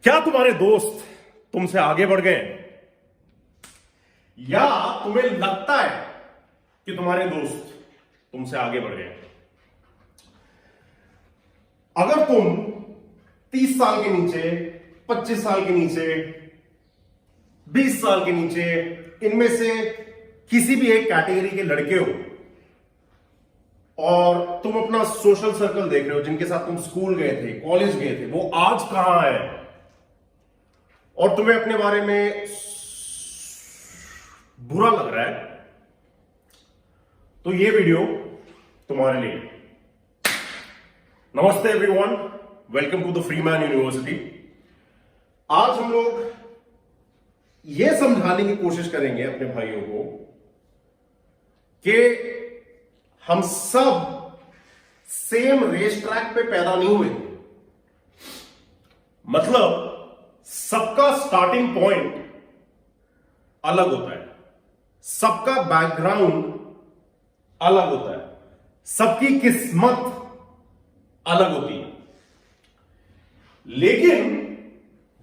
क्या तुम्हारे दोस्त तुमसे आगे बढ़ गए या तुम्हें लगता है कि तुम्हारे दोस्त तुमसे आगे बढ़ गए? अगर तुम 30 साल के नीचे, 25 साल के नीचे, 20 साल के नीचे, इनमें से किसी भी एक कैटेगरी के लड़के हो और तुम अपना सोशल सर्कल देख रहे हो, जिनके साथ तुम स्कूल गए थे, कॉलेज गए थे, वो आज कहां है और तुम्हें अपने बारे में बुरा लग रहा है, तो ये वीडियो तुम्हारे लिए। नमस्ते everyone, welcome to the free man university. आज हम लोग ये समझाने की कोशिश करेंगे अपने भाइयों को कि हम सब सेम रेस ट्रैक पे पैदा नहीं हुए। मतलब सबका स्टार्टिंग पॉइंट अलग होता है, सबका बैकग्राउंड अलग होता है, सबकी किस्मत अलग होती है। लेकिन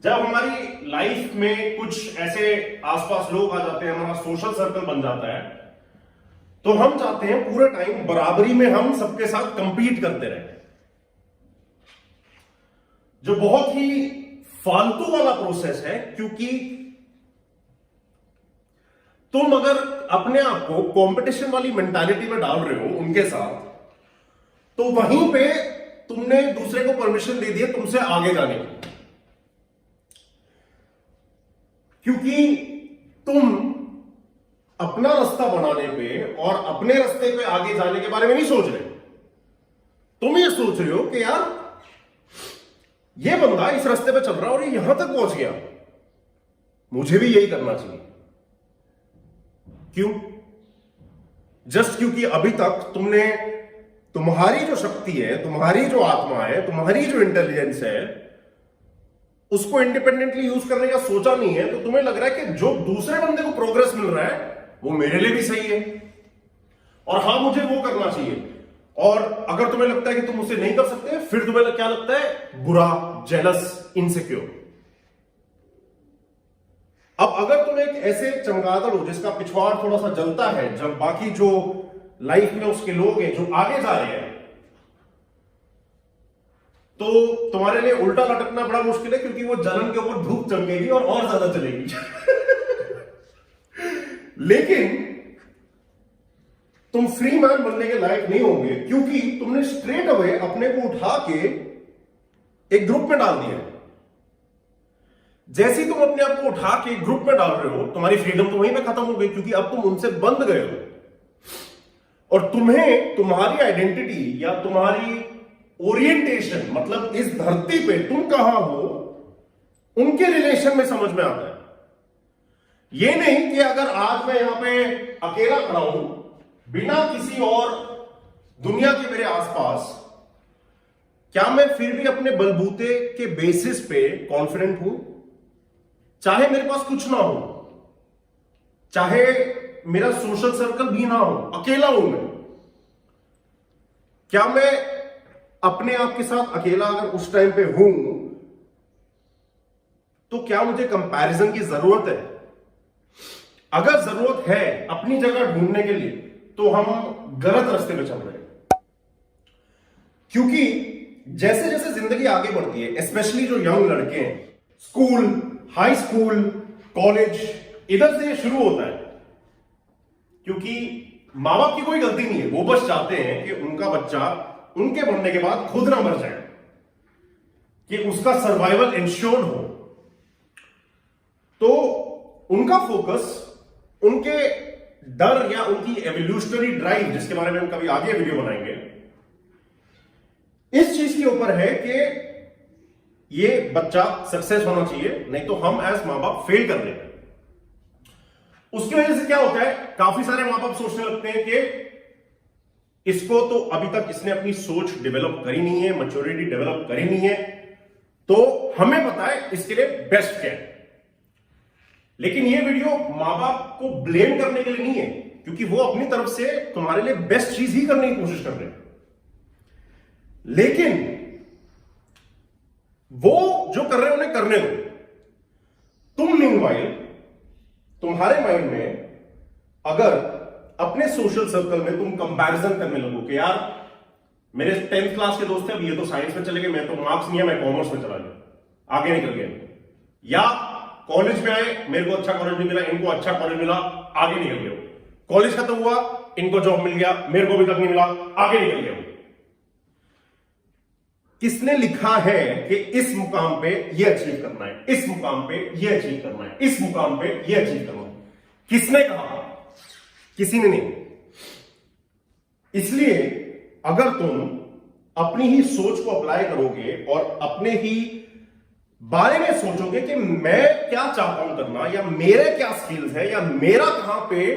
जब हमारी लाइफ में कुछ ऐसे आसपास लोग आ जाते हैं, हमारा सोशल सर्कल बन जाता है, तो हम चाहते हैं पूरे टाइम बराबरी में हम सबके साथ कंपीट करते रहे, जो बहुत ही फालतू वाला प्रोसेस है। क्योंकि तुम अगर अपने आप को कंपटीशन वाली मेंटालिटी में डाल रहे हो उनके साथ, तो वहीं पे तुमने दूसरे को परमिशन दे दी है तुमसे आगे जाने की। क्योंकि तुम अपना रास्ता बनाने पे और अपने रास्ते पे आगे जाने के बारे में नहीं सोच रहे। तुम ये सोच रहे हो कि यार ये बंदा इस रास्ते पे चल रहा है और ये यहां तक पहुंच गया, मुझे भी यही करना चाहिए। क्यों? जस्ट क्योंकि अभी तक तुमने तुम्हारी जो शक्ति है, तुम्हारी जो आत्मा है, तुम्हारी जो इंटेलिजेंस है, उसको इंडिपेंडेंटली यूज करने का सोचा नहीं है, तो तुम्हें लग रहा है कि जो दूसरे बंदे को प्रोग्रेस मिल रहा है वो मेरे लिए भी सही है और हां मुझे वो करना चाहिए। और अगर तुम्हें लगता है कि तुम उसे नहीं कर सकते, फिर तुम्हें क्या लगता है? बुरा, जेलस, इनसिक्योर। अब अगर तुम एक ऐसे चमगादड़ हो जिसका पिछवाड़ थोड़ा सा जलता है, जब बाकी जो लाइफ में उसके लोग हैं जो आगे जा रहे हैं, तो तुम्हारे लिए उल्टा लटकना बड़ा मुश्किल है, क्योंकि वो जलन के ऊपर धूप चमकेगी और ज्यादा चलेगी। लेकिन तुम फ्री मैन बनने के लायक नहीं होंगे, क्योंकि तुमने स्ट्रेट अवे अपने को उठा के एक ग्रुप में डाल दिया। जैसे ही तुम अपने आप को उठा के एक ग्रुप में डाल रहे हो, तुम्हारी फ्रीडम तो वहीं पे खत्म हो गई, क्योंकि अब तुम उनसे बंध गए हो और तुम्हें तुम्हारी आइडेंटिटी या तुम्हारी ओरिएंटेशन, मतलब इस धरती पे तुम कहां हो, उनके रिलेशन में समझ में आता है। ये नहीं कि अगर आज मैं यहां पे अकेला खड़ा हूं, बिना किसी और दुनिया के मेरे आसपास, क्या मैं फिर भी अपने बलबूते के बेसिस पे कॉन्फिडेंट हूं? चाहे मेरे पास कुछ ना हो, चाहे मेरा सोशल सर्कल भी ना हो, अकेला हूं मैं, क्या मैं अपने आप के साथ अकेला अगर उस टाइम पे हूं, तो क्या मुझे कंपैरिजन की जरूरत है? अगर जरूरत है अपनी जगह ढूंढने के लिए, तो हम गलत रास्ते पे चल रहे हैं। क्योंकि जैसे जैसे जिंदगी आगे बढ़ती है, स्पेशली जो यंग लड़के हैं, स्कूल, हाई स्कूल, कॉलेज, इधर से ये शुरू होता है। क्योंकि मां बाप की कोई गलती नहीं है, वो बस चाहते हैं कि उनका बच्चा उनके बनने के बाद खुद ना मर जाए, कि उसका सर्वाइवल इंश्योर्ड हो। तो उनका फोकस उनके डर या उनकी एवोल्यूशनरी ड्राइव, जिसके बारे में हम कभी आगे वीडियो बनाएंगे, इस चीज के ऊपर है कि ये बच्चा सक्सेस होना चाहिए, नहीं तो हम एज मां बाप फेल कर देंगे। उसकी वजह से क्या होता है, काफी सारे मां बाप सोचने लगते हैं कि इसको तो अभी तक इसने अपनी सोच डेवलप करी नहीं है, मैच्योरिटी डेवलप करी नहीं है, तो हमें पता है इसके लिए बेस्ट क्या है। लेकिन ये वीडियो मां बाप को ब्लेम करने के लिए नहीं है, क्योंकि वो अपनी तरफ से तुम्हारे लिए बेस्ट चीज ही करने की कोशिश कर रहे हैं। लेकिन वो जो कर रहे हो उन्हें करने दो। तुम मीनवाइल तुम्हारे माइंड में अगर अपने सोशल सर्कल में तुम कंपैरिजन करने लगो कि यार मेरे 10th क्लास के दोस्त हैं, अब ये तो साइंस में चले गए, मैं तो मार्क्स नहीं है, मैं कॉमर्स में चला गया, आगे निकल गया, या कॉलेज में आए मेरे को अच्छा कॉलेज नहीं मिला, इनको अच्छा कॉलेज मिला, आगे निकल गया, कॉलेज खत्म हुआ इनको जॉब मिल गया, मेरे को अभी तक नहीं मिला, आगे निकल गया। किसने लिखा है कि इस मुकाम पे ये अचीव करना है, इस मुकाम पे ये अचीव करना है, इस मुकाम पे ये अचीव करना है? किसने कहा? किसी ने नहीं। इसलिए अगर तुम अपनी ही सोच को अप्लाई करोगे और अपने ही बारे में सोचोगे कि मैं क्या चाहता हूं करना, या मेरे क्या स्किल्स है, या मेरा कहां पे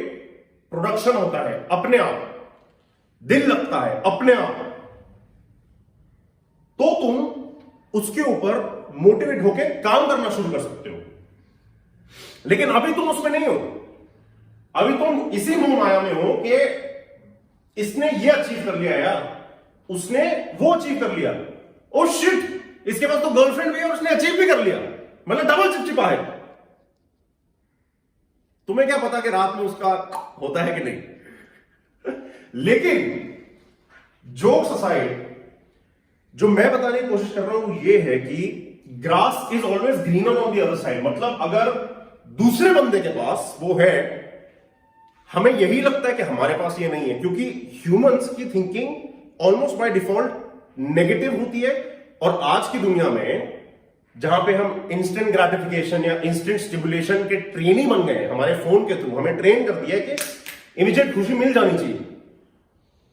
प्रोडक्शन होता है, अपने आप दिल लगता है अपने आप, तो तुम उसके ऊपर मोटिवेट होकर काम करना शुरू कर सकते हो। लेकिन अभी तुम उसमें नहीं हो, अभी तुम इसी मोह माया में हो कि इसने ये अचीव कर लिया यार, उसने वो अचीव कर लिया, ओ शिट इसके पास तो गर्लफ्रेंड भी है और उसने अचीव भी कर लिया, मतलब डबल चिपचिपा है। तुम्हें क्या पता कि रात में उसका होता है कि नहीं। लेकिन जोक्स असाइड, जो मैं बताने की कोशिश कर रहा हूं ये है कि grass is always greener on the other side. मतलब अगर दूसरे बंदे के पास वो है, हमें यही लगता है कि हमारे पास ये नहीं है, क्योंकि ह्यूमंस की thinking almost by default negative होती है। और आज की दुनिया में जहां पे हम इंस्टेंट ग्रेटिफिकेशन या इंस्टेंट स्टिमुलेशन के ट्रेनी बन गए, हमारे फोन के थ्रू हमें ट्रेन कर दिया है कि इमीडिएट खुशी मिल जानी चाहिए,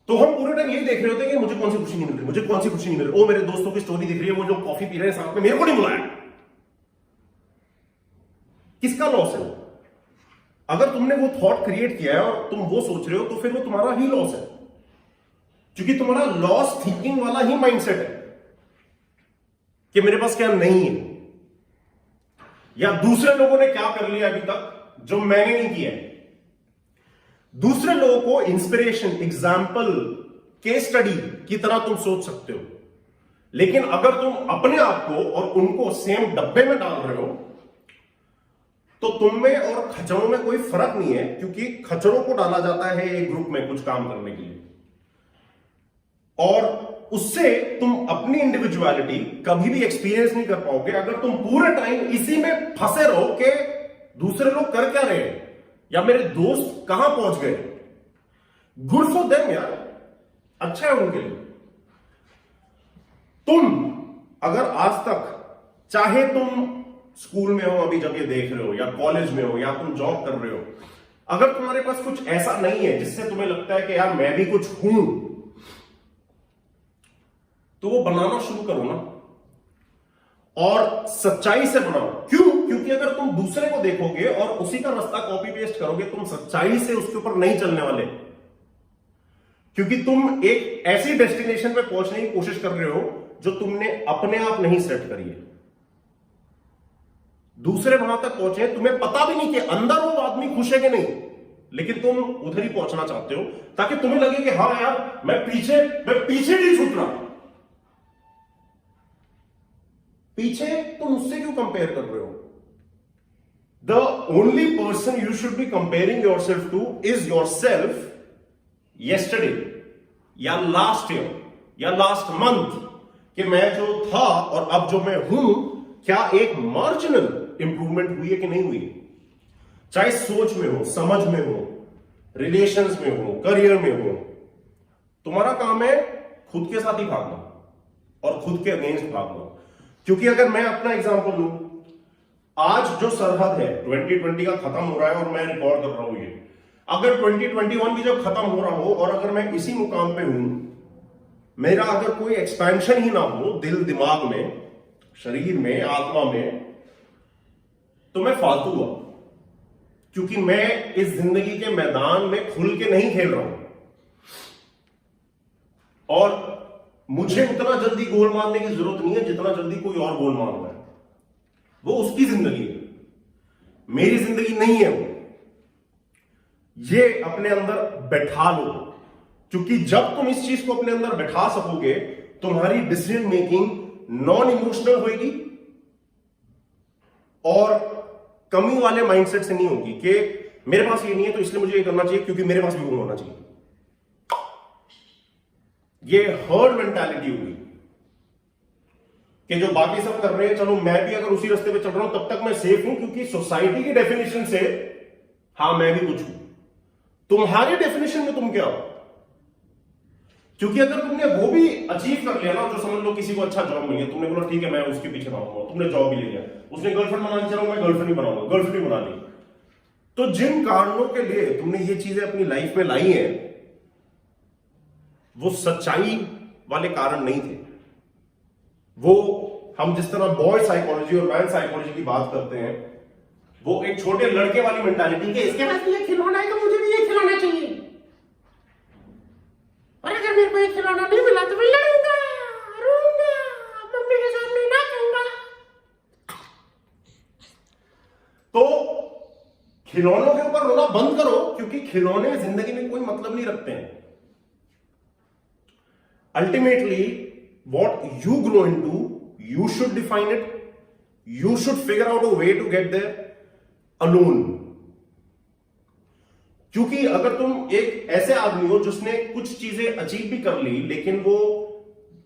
तो हम पूरे टाइम यही देख रहे होते हैं कि मुझे कौन सी खुशी नहीं मिल रही, मुझे कौन सी खुशी नहीं मिल रही, ओ मेरे दोस्तों की स्टोरी दिख रही है, वो जो कॉफी पी रहे हैं साथ में, मेरे को नहीं बुलाया। किसका लॉस है? अगर तुमने वो थॉट क्रिएट किया है और तुम वो सोच रहे हो, तो फिर वो तुम्हारा ही लॉस है, क्योंकि तुम्हारा लॉस थिंकिंग वाला ही माइंडसेट है कि मेरे पास क्या नहीं है, या दूसरे लोगों ने क्या कर लिया अभी तक जो मैंने नहीं किया है। दूसरे लोगों को इंस्पिरेशन, एग्जाम्पल, केस स्टडी की तरह तुम सोच सकते हो, लेकिन अगर तुम अपने आप को और उनको सेम डब्बे में डाल रहे हो, तो तुम में और खच्चरों में कोई फर्क नहीं है, क्योंकि खच्चरों को डाला जाता है एक ग्रुप में कुछ काम करने के लिए, और उससे तुम अपनी इंडिविजुअलिटी कभी भी एक्सपीरियंस नहीं कर पाओगे अगर तुम पूरे टाइम इसी में फंसे रहो कि दूसरे लोग कर क्या रहे हैं, या मेरे दोस्त कहां पहुंच गए। गुड फॉर देम यार, अच्छा है उनके लिए। तुम अगर आज तक, चाहे तुम स्कूल में हो अभी जब ये देख रहे हो, या कॉलेज में हो, या तुम जॉब कर रहे हो, अगर तुम्हारे पास कुछ ऐसा नहीं है जिससे तुम्हें लगता है कि यार मैं भी कुछ हूं, तो वो बनाना शुरू करो ना, और सच्चाई से बनाओ। क्यों? क्योंकि अगर तुम दूसरे को देखोगे और उसी का रास्ता कॉपी पेस्ट करोगे, तुम सच्चाई से उसके ऊपर नहीं चलने वाले, क्योंकि तुम एक ऐसी डेस्टिनेशन पे पहुंचने की कोशिश कर रहे हो जो तुमने अपने आप नहीं सेट करी है। दूसरे वहां तक पहुंचे, तुम्हें पता भी नहीं कि अंदर वो आदमी खुश है कि नहीं, लेकिन तुम उधर ही पहुंचना चाहते हो ताकि तुम्हें लगे कि हाँ यार मैं पीछे नहीं छूट रहा। पीछे तुम उससे क्यों कंपेयर कर रहे हो? The only person you should be comparing your self two is your self yesterday, या लास्ट ईयर, या लास्ट मंथ, कि मैं जो था और अब जो मैं हूं, क्या एक मार्जिनल इंप्रूवमेंट हुई है कि नहीं हुई? चाहे सोच में हो, समझ में हो, रिलेशंस में हो, करियर में हो। तुम्हारा काम है खुद के साथ ही भागना और खुद के अगेंस्ट भागना। क्योंकि अगर मैं अपना एग्जांपल लूं, आज जो सरहद है 2020 का खत्म हो रहा है और मैं रिकॉर्ड कर रहा हूं ये, अगर 2021 भी जब खत्म हो रहा हो और अगर मैं इसी मुकाम पे हूं, मेरा अगर कोई एक्सपेंशन ही ना हो दिल दिमाग में, शरीर में, आत्मा में, तो मैं फालतू हुआ, क्योंकि मैं इस जिंदगी के मैदान में खुल के नहीं खेल रहा हूं। और मुझे उतना जल्दी गोल मारने की जरूरत नहीं है जितना जल्दी कोई और गोल मार रहा है। वो उसकी जिंदगी है, मेरी जिंदगी नहीं है वो। ये अपने अंदर बैठा लो, क्योंकि जब तुम इस चीज को अपने अंदर बैठा सकोगे, तुम्हारी डिसीजन मेकिंग नॉन इमोशनल होगी और कमी वाले माइंडसेट से नहीं होगी कि मेरे पास ये नहीं है तो इसलिए मुझे ये करना चाहिए क्योंकि मेरे पास भी वो होना चाहिए। ये हर्ड मेंटालिटी होगी कि जो बाकी सब कर रहे हैं, चलो मैं भी अगर उसी रास्ते पे चल रहा हूं तब तक मैं सेफ हूं, क्योंकि सोसाइटी की डेफिनेशन से हां मैं भी कुछ हूं। तुम्हारी डेफिनेशन में तुम क्या हो? क्योंकि अगर तुमने वो भी अचीव कर लिया ना, जो समझ लो किसी को अच्छा जॉब मिल गया, तुमने बोला ठीक है मैं उसके पीछे भागूंगा, तुमने जॉब भी ले लिया, उसने गर्लफ्रेंड बनानी चलो मैं गर्लफ्रेंड ही बनाऊंगा, गर्लफ्रेंड ही बना ली। तो जिन कारणों के लिए तुमने ये चीजें अपनी लाइफ में लाई हैं वो सच्चाई वाले कारण नहीं थे। वो हम जिस तरह बॉय साइकोलॉजी और मैन साइकोलॉजी की बात करते हैं, वो एक छोटे लड़के वाली मेंटालिटी के इसके पास ये खिलौना है तो मुझे भी ये खिलौना चाहिए, और अगर मेरे को ये खिलौना नहीं मिला तो मैं लड़ूंगा, रोऊंगा, मम्मी के सामने नाचूंगा। तो खिलौनों के ऊपर रोना बंद करो, क्योंकि खिलौने जिंदगी में कोई मतलब नहीं रखते हैं। Ultimately, what you grow into, you should define it. You should figure out a way to get there alone. क्योंकि अगर तुम एक ऐसे आदमी हो जिसने कुछ चीजें अचीव भी कर ली, लेकिन वो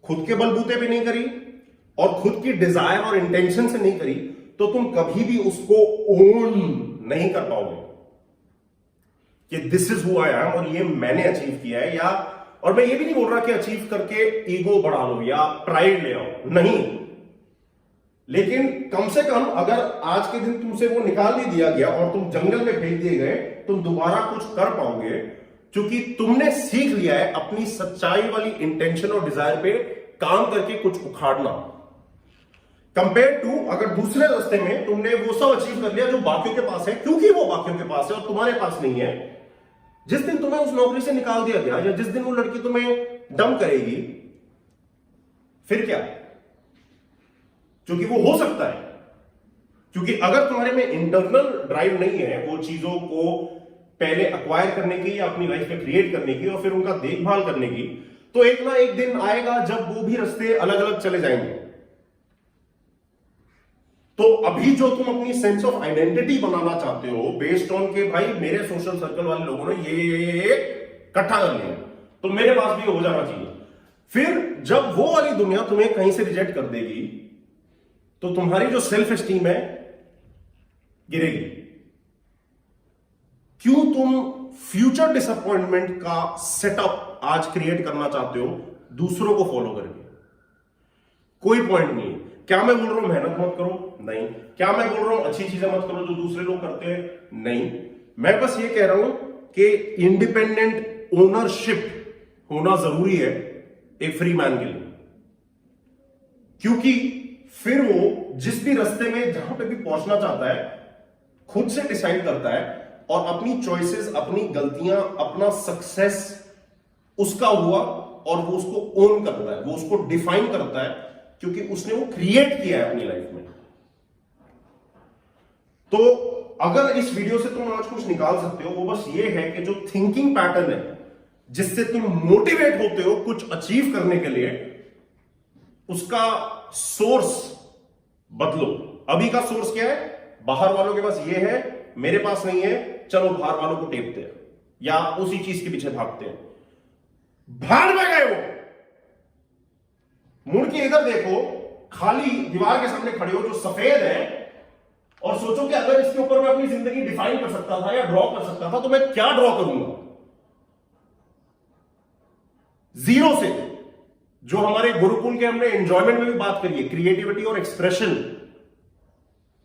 खुद के बलबूते पे नहीं करी और खुद की डिजायर और इंटेंशन से नहीं करी, तो तुम कभी भी उसको ओन नहीं कर पाओगे कि this is who I am और ये मैंने अचीव किया है। या और मैं ये भी नहीं बोल रहा कि अचीव करके ईगो बढ़ा लो या प्राइड ले आओ, नहीं, लेकिन कम से कम अगर आज के दिन तुमसे वो निकाल ही दिया गया और तुम जंगल में भेज दिए गए, तुम दोबारा कुछ कर पाओगे, क्योंकि तुमने सीख लिया है अपनी सच्चाई वाली इंटेंशन और डिजायर पे काम करके कुछ उखाड़ना, कंपेयर टू अगर दूसरे रास्ते में तुमने वो सब अचीव कर लिया जो बाकियों के पास है, क्योंकि वो बाकियों के पास है और तुम्हारे पास नहीं है। जिस दिन तुम्हें उस नौकरी से निकाल दिया गया या जिस दिन वो लड़की तुम्हें डंप करेगी, फिर क्या? क्योंकि वो हो सकता है, क्योंकि अगर तुम्हारे में इंटरनल ड्राइव नहीं है वो चीजों को पहले अक्वायर करने की या अपनी लाइफ में क्रिएट करने की और फिर उनका देखभाल करने की, तो एक ना एक दिन आएगा जब वो भी रास्ते अलग अलग चले जाएंगे। तो अभी जो तुम अपनी सेंस ऑफ आइडेंटिटी बनाना चाहते हो बेस्ड ऑन के भाई मेरे सोशल सर्कल वाले लोगों ने ये इकट्ठा कर लिया तो मेरे पास भी हो जाना चाहिए, फिर जब वो वाली दुनिया तुम्हें कहीं से रिजेक्ट कर देगी तो तुम्हारी जो सेल्फ एस्टीम है गिरेगी। क्यों तुम फ्यूचर डिसअपॉइंटमेंट का सेटअप आज क्रिएट करना चाहते हो दूसरों को फॉलो करके? कोई पॉइंट नहीं है। क्या मैं बोल रहा हूं मेहनत मत करो? नहीं। क्या मैं बोल रहा हूं अच्छी चीजें मत करो जो दूसरे लोग करते हैं? नहीं। मैं बस ये कह रहा हूं कि इंडिपेंडेंट ओनरशिप होना जरूरी है एक फ्री मैन के लिए, क्योंकि फिर वो जिस भी रास्ते में जहां पे भी पहुंचना चाहता है खुद से डिसाइड करता है और अपनी चॉइसेस, अपनी गलतियां, अपना सक्सेस उसका हुआ और वो उसको ओन करता है, वो उसको डिफाइन करता है, क्योंकि उसने वो क्रिएट किया है अपनी लाइफ में। तो अगर इस वीडियो से तुम आज कुछ निकाल सकते हो वो बस ये है कि जो थिंकिंग पैटर्न है जिससे तुम मोटिवेट होते हो कुछ अचीव करने के लिए, उसका सोर्स बदलो। अभी का सोर्स क्या है? बाहर वालों के पास ये है, मेरे पास नहीं है, चलो बाहर वालों को टेपते हैं या उसी चीज के पीछे भागते हैं। भाड़ में गए वो, मुड़ के इधर देखो, खाली दीवार के सामने खड़े हो जो सफेद है और सोचो कि अगर इसके ऊपर मैं अपनी जिंदगी डिफाइन कर सकता था या ड्रॉ कर सकता था तो मैं क्या ड्रॉ करूंगा? जीरो से। जो हमारे गुरुकुल के हमने एंजॉयमेंट में भी बात करी है, क्रिएटिविटी और एक्सप्रेशन,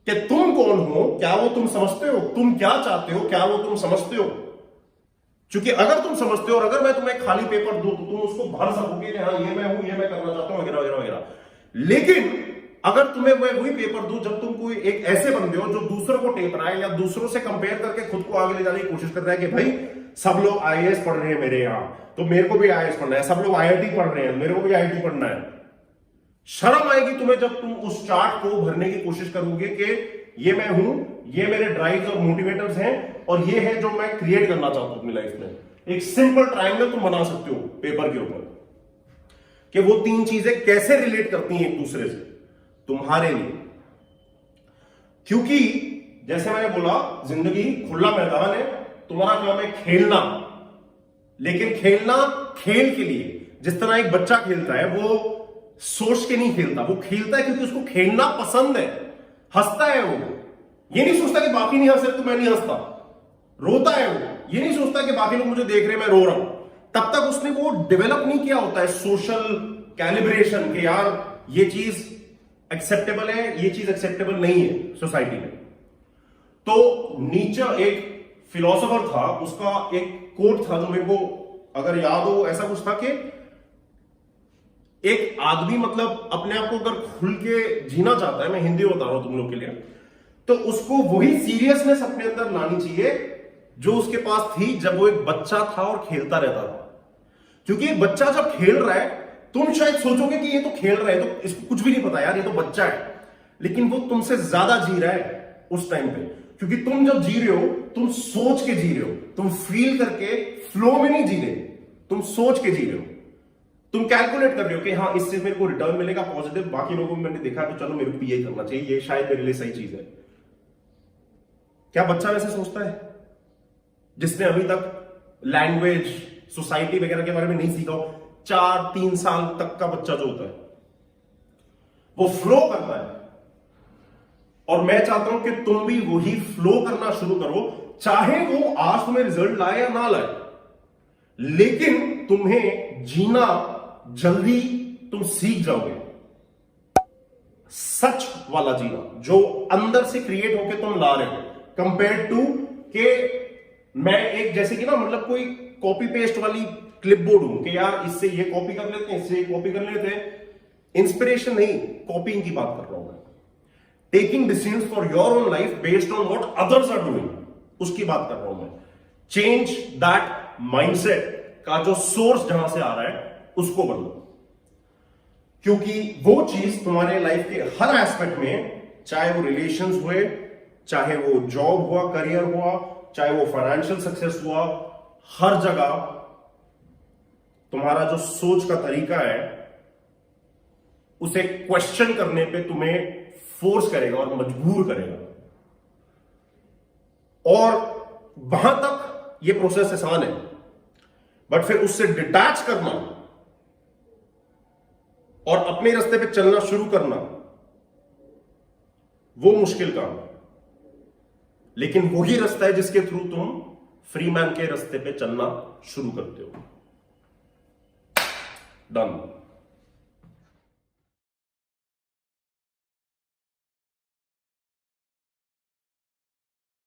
कि तुम कौन हो, क्या वो तुम समझते हो, तुम क्या चाहते हो, क्या वो तुम समझते हो। क्योंकि अगर तुम समझते हो और अगर मैं तुम्हें खाली पेपर दूं तो तुम उसको भर सकोगे कि हाँ ये मैं हूं, ये मैं करना चाहता हूं, वगैरह वगैरह वगैरह। लेकिन अगर तुम्हें मैं वही पेपर दूं जब तुम कोई एक ऐसे बंदे हो जो दूसरों को टेप रहा है या दूसरों से कंपेयर करके खुद को आगे ले जाने की कोशिश कर रहा है कि भाई सब लोग आईएएस पढ़ रहे हैं मेरे यहां तो मेरे को भी आईएएस पढ़ना है, सब लोग आईआईटी पढ़ रहे हैं मेरे को भी आईआईटी पढ़ना है। शर्म आएगी तुम्हें जब तुम उस चार्ट को भरने की कोशिश करोगे कि ये मैं हूं, ये मेरे ड्राइव्स और मोटिवेटर्स हैं और ये है जो मैं क्रिएट करना चाहता हूं अपनी लाइफ में। एक सिंपल ट्रायंगल तुम बना सकते हो पेपर के ऊपर कि वो तीन चीजें कैसे रिलेट करती हैं एक दूसरे से तुम्हारे लिए। क्योंकि जैसे मैंने बोला, जिंदगी खुला मैदान है, तुम्हारा काम है खेलना, लेकिन खेलना खेल के लिए। जिस तरह एक बच्चा खेलता है वो सोच के नहीं खेलता, वो खेलता है क्योंकि उसको खेलना पसंद है, हंसता है वो, ये नहीं सोचता कि बाकी नहीं हंस रहे तो मैं नहीं हंसता, रोता है वो, ये नहीं सोचता कि बाकी लोग मुझे देख रहे हैं मैं रो रहा हूं। तब तक उसने वो डेवलप नहीं किया होता है सोशल कैलिब्रेशन के यार ये चीज एक्सेप्टेबल है, ये चीज एक्सेप्टेबल नहीं है सोसाइटी में। तो नीचे एक फिलोसोफर था, उसका एक कोट था जो मेरे को अगर याद हो, ऐसा कुछ था कि एक आदमी मतलब अपने आप को अगर खुल के जीना चाहता है, मैं हिंदी बता रहा हूं तुम लोग के लिए, तो उसको वही सीरियसनेस अपने अंदर लानी चाहिए जो उसके पास थी जब वो एक बच्चा था और खेलता रहता था। क्योंकि एक बच्चा जब खेल रहा है, तुम शायद सोचोगे कि ये तो खेल रहा है तो इसको कुछ भी नहीं पता यार, ये तो बच्चा है, लेकिन वो तुमसे ज्यादा जी रहा है उस टाइम पे। क्योंकि तुम जब जी रहे हो तुम सोच के जी रहे हो, तुम फील करके फ्लो में नहीं जी रहे, तुम सोच के जी रहे हो, तुम कैलकुलेट कर रहे हो कि हाँ इससे मेरे को रिटर्न मिलेगा पॉजिटिव, बाकी लोगों को मैंने देखा तो चलो मेरे को ये करना चाहिए, ये शायद मेरे लिए सही चीज है। क्या बच्चा वैसे सोचता है जिसने अभी तक लैंग्वेज सोसाइटी वगैरह के बारे में नहीं सीखा हो? 4-3 साल तक का बच्चा जो होता है वो फ्लो करता है, और मैं चाहता हूं कि तुम भी वही फ्लो करना शुरू करो, चाहे वो आज तुम्हें रिजल्ट लाए या ना लाए, लेकिन तुम्हें जीना जल्दी तुम सीख जाओगे। सच वाला जीना जो अंदर से क्रिएट होके तुम ला रहे हो, कंपेयर टू के मैं एक जैसे कि ना मतलब कोई कॉपी पेस्ट वाली क्लिपबोर्ड हूं कि यार इससे ये कॉपी कर लेते हैं, इससे ये कॉपी कर लेते हैं। इंस्पिरेशन नहीं, कॉपिंग की बात कर रहा हूं मैं। Taking decisions for your own life based on what others are doing, उसकी बात कर रहा हूं मैं। चेंज दैट माइंडसेट का जो सोर्स जहां से आ रहा है उसको बदलो, क्योंकि वो चीज तुम्हारे लाइफ के हर एस्पेक्ट में, चाहे वो रिलेशंस हुए, चाहे वो जॉब हुआ, करियर हुआ, चाहे वो फाइनेंशियल सक्सेस हुआ, हर जगह तुम्हारा जो सोच का तरीका है उसे क्वेश्चन करने पे तुम्हें फोर्स करेगा और मजबूर करेगा। और वहां तक ये प्रोसेस आसान है, बट फिर उससे डिटैच करना और अपने रास्ते पे चलना शुरू करना वो मुश्किल काम है। लेकिन वही रास्ता है जिसके थ्रू तुम फ्री मैन के रास्ते पे चलना शुरू करते हो। डन।